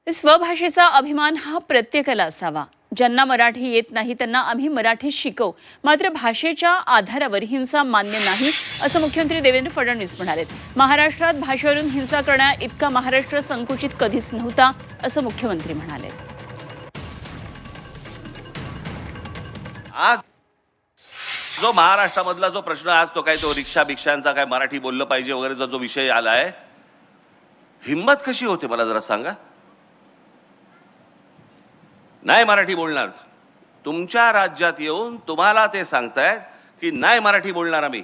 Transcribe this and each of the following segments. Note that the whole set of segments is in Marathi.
स्वभाषेचा अभिमान हा प्रत्येकाला असावा. ज्यांना मराठी येत नाही त्यांना आम्ही मराठी शिकवू, मात्र भाषेच्या आधारावर हिंसा मान्य नाही, असं मुख्यमंत्री देवेंद्र फडणवीस म्हणाले. महाराष्ट्रात भाषेवरून हिंसा करण्या इतका महाराष्ट्र संकुचित कधीच नव्हता, असं मुख्यमंत्री म्हणाले. आज जो महाराष्ट्रामधला जो प्रश्न आज तो काय तो रिक्षा भिक्षांचा काय मराठी बोललं पाहिजे वगैरेचा जो विषय आलाय, हिम्मत कशी होते मला जरा सांगा. नाही मराठी बोलणार, तुमच्या राज्यात येऊन तुम्हाला ते सांगतायत की नाही मराठी बोलणार आम्ही,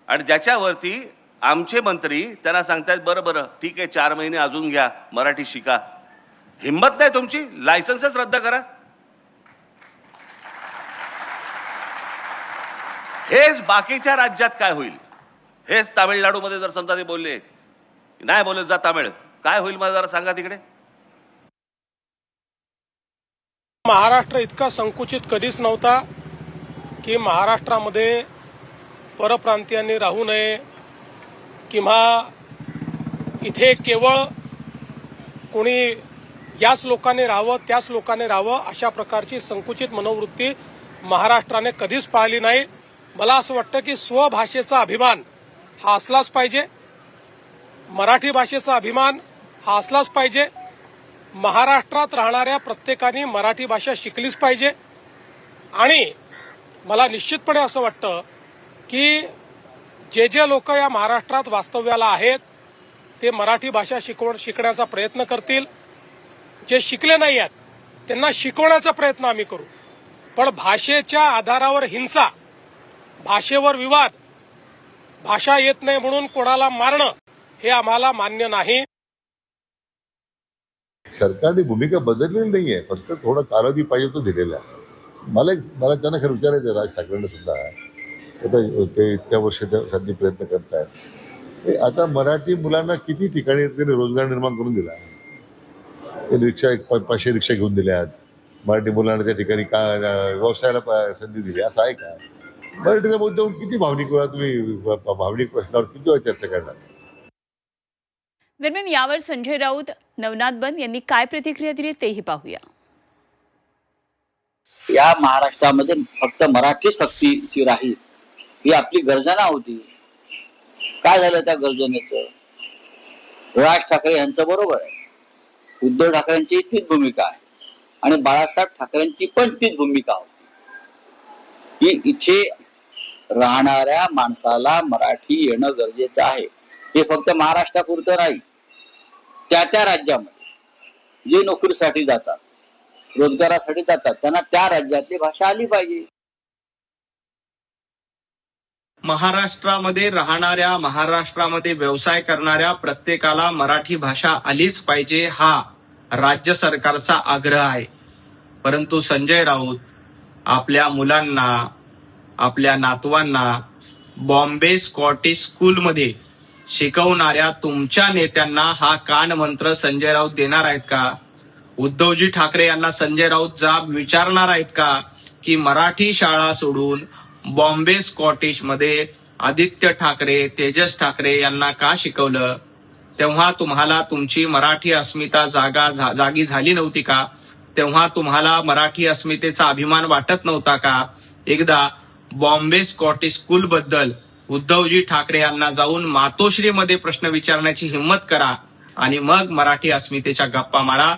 आणि ज्याच्यावरती आमचे मंत्री त्यांना सांगतायत बरं बरं ठीक आहे 4 महिने अजून घ्या, मराठी शिका. हिम्मत नाही तुमची, लायसन्सच रद्द करा. हेच बाकीच्या राज्यात काय होईल, हेच तामिळनाडूमध्ये जर समजा ते बोलले नाही बोलत जा तामिळ, काय होईल मला जरा सांगा तिकडे. महाराष्ट्र इतका संकुचित कधीच नव्हता की महाराष्ट्रामध्ये परप्रांतीयांनी राहू नये किंवा इथे केवळ कोणी याच लोकांनी राहावं त्याच लोकांनी राहावं अशा प्रकारची संकुचित मनोवृत्ती महाराष्ट्राने कधीच पाहिली नाही. मला असं वाटतं की स्वभाषेचा अभिमान हा असलाच पाहिजे, मराठी भाषेचा अभिमान हा असलाच पाहिजे. महाराष्ट्रात राहणाऱ्या प्रत्येकाने मराठी भाषा शिकलीच पाहिजे. आणि मला निश्चितपणे असं वाटतं की जे लोक या महाराष्ट्रात वास्तव्याला आहेत ते मराठी भाषा शिकण्याचा प्रयत्न करतील. जे शिकले नाही आहेत त्यांना शिकवण्याचा प्रयत्न आम्ही करू. पण भाषेच्या आधारावर हिंसा, भाषेवर विवाद, भाषा येत नाही म्हणून कोणाला मारणं हे आम्हाला मान्य नाही. सरकारने भूमिका बदललेली नाहीये, फक्त थोडा कालावधी पाहिजे तो दिलेला आहे. मला त्यांना खरं विचारायचं राज ठाकरेंना सुद्धा, आता ते इतक्या वर्ष सध्या प्रयत्न करतायत. आता मराठी मुलांना किती ठिकाणी त्यांनी रोजगार निर्माण करून दिला. रिक्षा 500 रिक्षा घेऊन दिल्यात, मराठी मुलांना त्या ठिकाणी व्यवसायाला संधी दिली, असं आहे का? मराठीचा मुद्द्यावर किती भावनिक वेळा तुम्ही भावनिक प्रश्नावर किती वेळा चर्चा करणार. दरम्यान यावर संजय राऊत, नवनाथ बन यांनी काय प्रतिक्रिया दिली तेही पाहूया. या महाराष्ट्रामध्ये फक्त मराठी सक्तीची राहील ही आपली गर्जना होती. काय झालं त्या गर्जनेचं? राज ठाकरे यांचं बरोबर आहे, उद्धव ठाकरेंची तीच भूमिका आहे आणि बाळासाहेब ठाकरेंची पण तीच भूमिका होती की इथे राहणाऱ्या माणसाला मराठी येणं गरजेचं आहे. हे फक्त महाराष्ट्रापुरतं नाही, त्या राज्यामध्ये जे नोकरीसाठी जातात, रोजगारासाठी जातात, त्यांना त्या राज्यातली भाषा आली पाहिजे. महाराष्ट्रामध्ये राहणाऱ्या, महाराष्ट्रामध्ये व्यवसाय करणाऱ्या प्रत्येकाला मराठी भाषा आलीच पाहिजे हा राज्य सरकारचा आग्रह आहे. परंतु संजय राऊत आपल्या मुलांना, आपल्या नातवांना बॉम्बे स्कॉटिश स्कूलमध्ये शिकवणाऱ्या तुमच्या नेत्यांना हा कानमंत्र संजय राऊत देणार आहेत का? उद्धवजी ठाकरे यांना संजय राऊत जाब विचारणार आहेत का की मराठी शाळा सोडून बॉम्बे स्कॉटिश मध्ये आदित्य ठाकरे, तेजस ठाकरे यांना का शिकवलं? तेव्हा तुम्हाला तुमची मराठी अस्मिता जागी झाली नव्हती का? तेव्हा तुम्हाला मराठी अस्मितेचा अभिमान वाटत नव्हता का? एकदा बॉम्बे स्कॉटिश स्कूल बद्दल उद्धवजी ठाकरे यांना जाऊन मातोश्रीमध्ये प्रश्न विचारण्याची हिंमत करा आणि मग मराठी अस्मितेच्या गप्पा मारा.